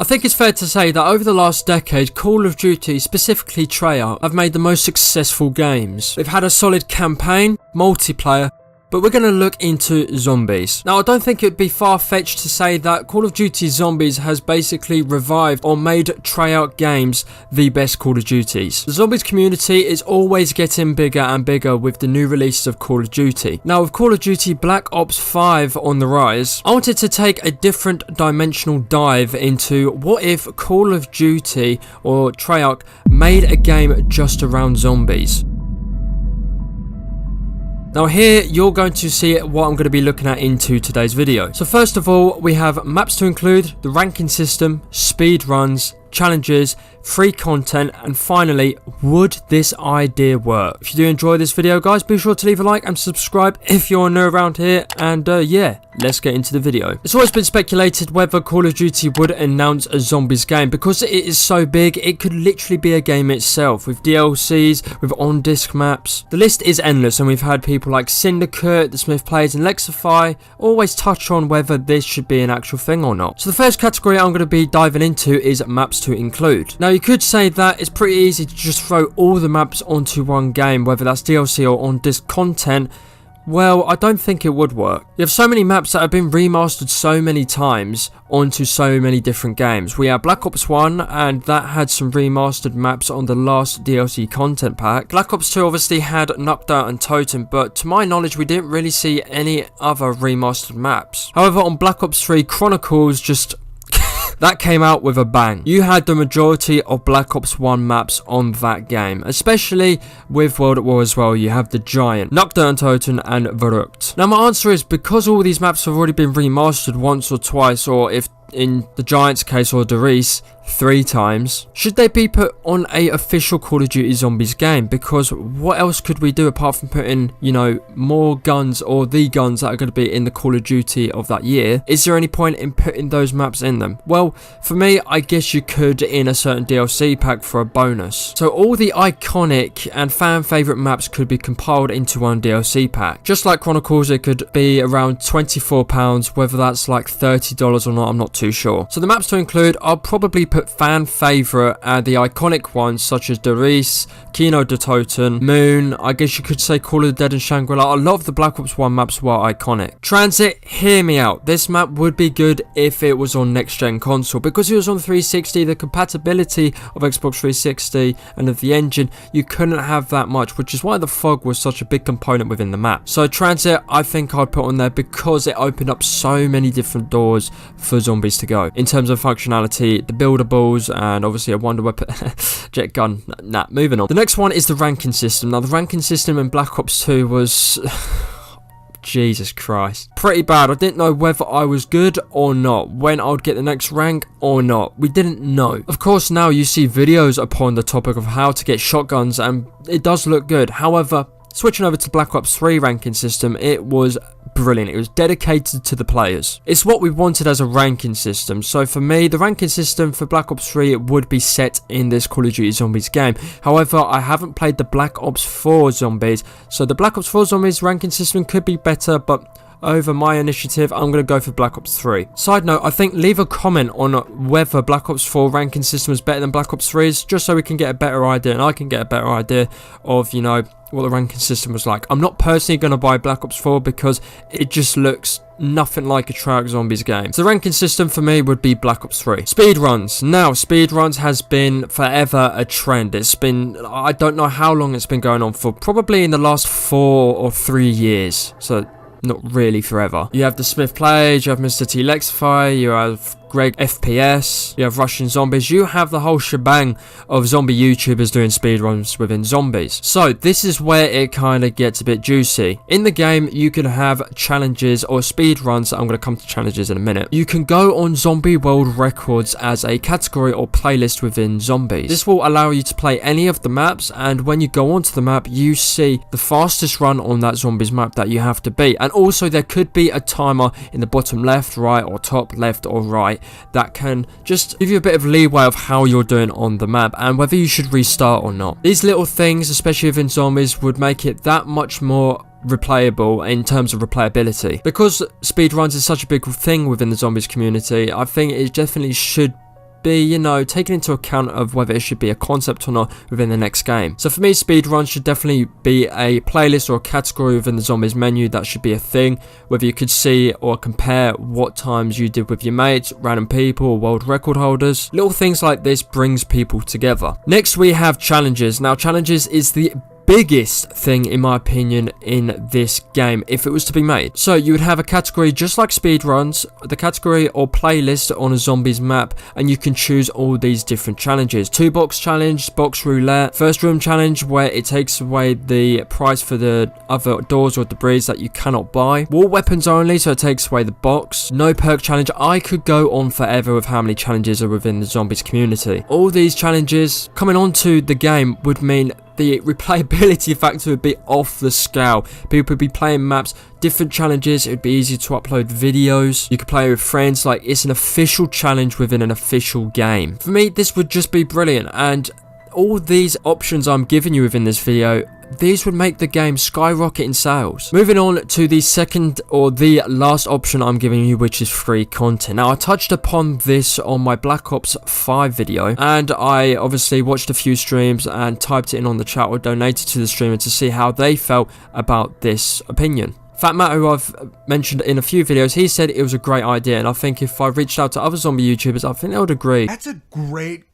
I think it's fair to say that over the last decade, Call of Duty, specifically Treyarch, have made the most successful games. They've had a solid campaign, multiplayer, but we're going to look into zombies. Now, I don't think it would be far-fetched to say that Call of Duty Zombies has basically revived or made Treyarch games the best Call of Duties. The zombies community is always getting bigger and bigger with the new releases of Call of Duty. Now, with Call of Duty Black Ops 5 on the rise, I wanted to take a different dimensional dive into what if Call of Duty or Treyarch made a game just around zombies. Now here, you're going to see what I'm going to be looking at into today's video. So first of all, we have maps to include, the ranking system, speed runs, challenges, free content, and finally, would this idea work? If you do enjoy this video, guys, be sure to leave a like and subscribe if you're new around here, and yeah, let's get into the video. It's always been speculated whether Call of Duty would announce a zombies game. Because it is so big, it could literally be a game itself, with DLCs, with on-disc maps. The list is endless, and we've had people like Syndicate, The Smith Plays, and Lexify always touch on whether this should be an actual thing or not. So the first category I'm going to be diving into is maps to include. Now, you could say that it's pretty easy to just throw all the maps onto one game, whether that's DLC or on-disc content. Well, I don't think it would work. You have so many maps that have been remastered so many times onto so many different games. We have Black Ops 1, and that had some remastered maps on the last DLC content pack. Black Ops 2 obviously had Knocked Out and Totem, but to my knowledge, we didn't really see any other remastered maps. However, on Black Ops 3, Chronicles just that came out with a bang. You had the majority of Black Ops 1 maps on that game, especially with World at War as well. You have the Giant, Nocturne Toten, and Verrückt. Now, my answer is because all these maps have already been remastered once or twice, or if in the Giant's case or Derice, 3 times, should they be put on a official Call of Duty Zombies game? Because what else could we do apart from putting, you know, more guns or the guns that are going to be in the Call of Duty of that year? Is there any point in putting those maps in them? Well, for me, I guess you could in a certain DLC pack for a bonus. So all the iconic and fan favourite maps could be compiled into one DLC pack. Just like Chronicles, it could be around £24, whether that's like $30 or not, I'm not too sure. So the maps to include, I'll probably put fan favourite and the iconic ones such as Derice, Kino de Toten, Moon, I guess you could say Call of the Dead and Shangri-La. A lot of the Black Ops 1 maps were iconic. Transit, hear me out. This map would be good if it was on next gen console. Because it was on 360, the compatibility of Xbox 360 and of the engine, you couldn't have that much, which is why the fog was such a big component within the map. So Transit, I think I'd put on there because it opened up so many different doors for zombies to go. In terms of functionality, the buildables, and obviously a wonder weapon, jet gun. Nah, moving on. The next one is the ranking system. Now, the ranking system in Black Ops 2 was Jesus Christ, pretty bad. I didn't know whether I was good or not, when I would get the next rank or not. We didn't know. Of course, now you see videos upon the topic of how to get shotguns, and it does look good. However, switching over to Black Ops 3 ranking system, it was brilliant. It was dedicated to the players. It's what we wanted as a ranking system. So for me, the ranking system for Black Ops 3 would be set in this Call of Duty Zombies game. However, I haven't played the Black Ops 4 Zombies, so the Black Ops 4 Zombies ranking system could be better, but over my initiative, I'm going to go for Black Ops 3. Side note, I think leave a comment on whether Black Ops 4 ranking system is better than Black Ops 3's, just so we can get a better idea, and I can get a better idea of, you know, what the ranking system was like. I'm not personally going to buy Black Ops 4 because it just looks nothing like a Treyarch Zombies game. So the ranking system for me would be Black Ops 3. Speedruns. Now, speedruns has been forever a trend. It's been, I don't know how long it's been going on for, probably in the last 4 or 3 years. So not really forever. You have the Smith Plays, you have Mr. T Lexify, you have Greg FPS, you have Russian Zombies, you have the whole shebang of zombie YouTubers doing speedruns within zombies. So this is where it kind of gets a bit juicy. In the game, you can have challenges or speedruns. I'm going to come to challenges in a minute. You can go on Zombie World Records as a category or playlist within zombies. This will allow you to play any of the maps, and when you go onto the map, you see the fastest run on that zombies map that you have to beat. And also there could be a timer in the bottom left, right, or top left or right that can just give you a bit of leeway of how you're doing on the map and whether you should restart or not. These little things, especially within zombies, would make it that much more replayable in terms of replayability. Because speedruns is such a big thing within the zombies community, I think it definitely should be, you know, taken into account of whether it should be a concept or not within the next game. So for me, speedruns should definitely be a playlist or a category within the Zombies menu. That should be a thing, whether you could see or compare what times you did with your mates, random people, or world record holders. Little things like this brings people together. Next we have challenges. Now challenges is the biggest thing in my opinion in this game if it was to be made. So you would have a category just like speedruns, the category or playlist on a zombies map, and you can choose all these different challenges. 2-box challenge, box roulette, first room challenge where it takes away the price for the other doors or debris that you cannot buy. War weapons only, so it takes away the box. No perk challenge. I could go on forever with how many challenges are within the zombies community. All these challenges coming onto the game would mean the replayability factor would be off the scale. People would be playing maps, different challenges. It would be easy to upload videos. You could play with friends. Like, it's an official challenge within an official game. For me, this would just be brilliant, and all these options I'm giving you within this video, these would make the game skyrocket in sales. Moving on to the second or the last option I'm giving you, which is free content. Now I touched upon this on my Black Ops 5 video, and I obviously watched a few streams and typed it in on the chat or donated to the streamer to see how they felt about this opinion. Fat Matt, who I've mentioned in a few videos, he said it was a great idea, and I think if I reached out to other zombie YouTubers, I think they would agree. That's a great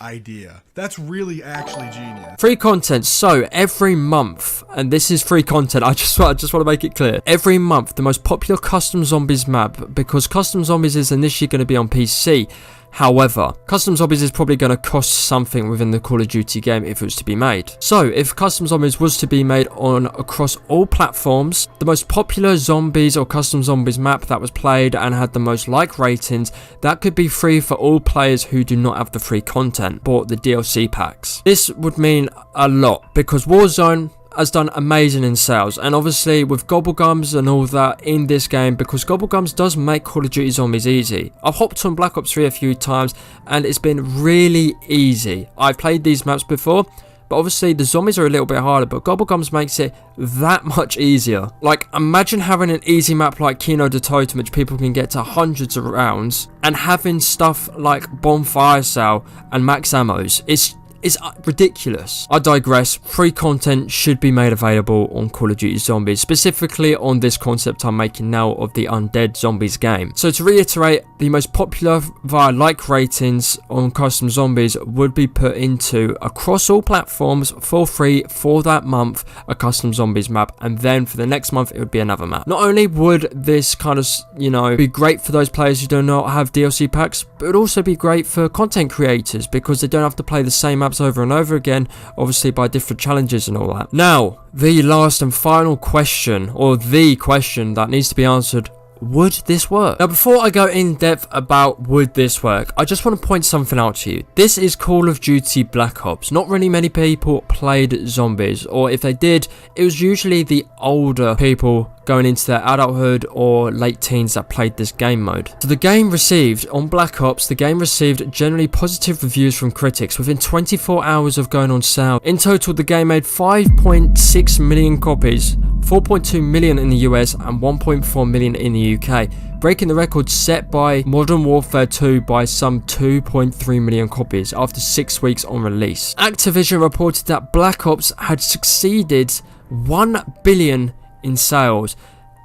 idea. That's really actually genius. Free content. So every month, and this is free content, I just want to make it clear, every month the most popular custom zombies map, because custom zombies is initially going to be on PC. However, custom zombies is probably going to cost something within the Call of Duty game if it was to be made. So if custom zombies was to be made on across all platforms, the most popular zombies or custom zombies map that was played and had the most like ratings, that could be free for all players who do not have the free content, bought the DLC packs. This would mean a lot because Warzone has done amazing in sales, and obviously with Gobblegums and all that in this game, because Gobblegums does make Call of Duty Zombies easy. I've hopped on Black Ops 3 a few times and it's been really easy. I've played these maps before, but obviously the zombies are a little bit harder, but Gobblegums makes it that much easier. Like, imagine having an easy map like Kino de Totem, which people can get to hundreds of rounds, and having stuff like Bonfire Cell and Max Ammos. It's ridiculous. I digress. Free content should be made available on Call of Duty Zombies, specifically on this concept I'm making now of the Undead Zombies game. So to reiterate, the most popular via like ratings on custom zombies would be put into across all platforms for free for that month, a custom zombies map, and then for the next month it would be another map. Not only would this kind of, you know, be great for those players who do not have DLC packs, but it would also be great for content creators because they don't have to play the same maps over and over again, obviously by different challenges and all that. Now, the last and final question, or the question that needs to be answered: would this work? Now, before I go in depth about would this work, I just want to point something out to you. This is Call of Duty Black Ops. Not really many people played zombies, or if they did, it was usually the older people going into their adulthood or late teens that played this game mode. So the game received, on Black Ops, the game received generally positive reviews from critics within 24 hours of going on sale. In total, the game made 5.6 million copies, 4.2 million in the US and 1.4 million in the UK, breaking the record set by Modern Warfare 2 by some 2.3 million copies after 6 weeks on release. Activision reported that Black Ops had succeeded 1 billion in sales.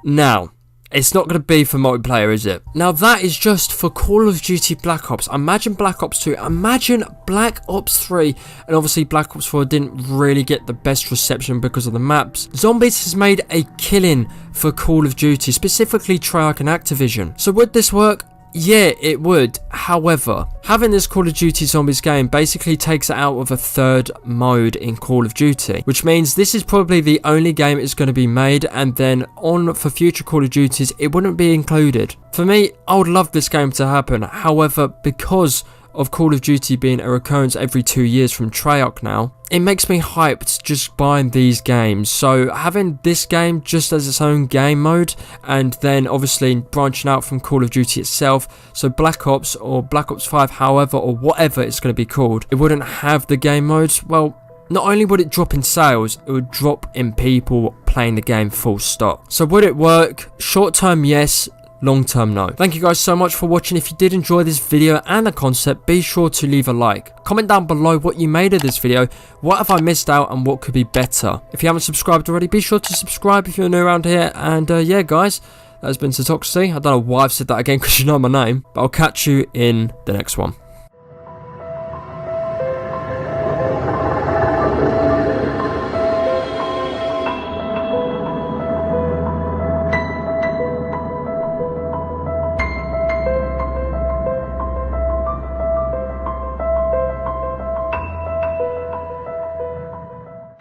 Now, it's not going to be for multiplayer, is it? Now, that is just for Call of Duty Black Ops. Imagine Black Ops 2, imagine Black Ops 3, and obviously Black Ops 4 didn't really get the best reception because of the maps. Zombies has made a killing for Call of Duty, specifically Treyarch and Activision. So would this work? Yeah, it would. However, having this Call of Duty Zombies game basically takes it out of a third mode in Call of Duty, which means this is probably the only game it's going to be made, and then on for future Call of Duties, it wouldn't be included. For me, I would love this game to happen. However, because of Call of Duty being a recurrence every 2 years from Treyarch now, it makes me hyped just buying these games. So having this game just as its own game mode, and then obviously branching out from Call of Duty itself, so Black Ops or Black Ops 5, however or whatever it's going to be called, it wouldn't have the game modes. Well, not only would it drop in sales, it would drop in people playing the game, full stop. So would it work? Short term, yes. long term no. Thank you guys so much for watching. If you did enjoy this video and the concept, be sure to leave a like. Comment down below what you made of this video, what have I missed out and what could be better. If you haven't subscribed already, be sure to subscribe if you're new around here. And yeah guys, that has been Satoxy. I don't know why I've said that again because you know my name, but I'll catch you in the next one.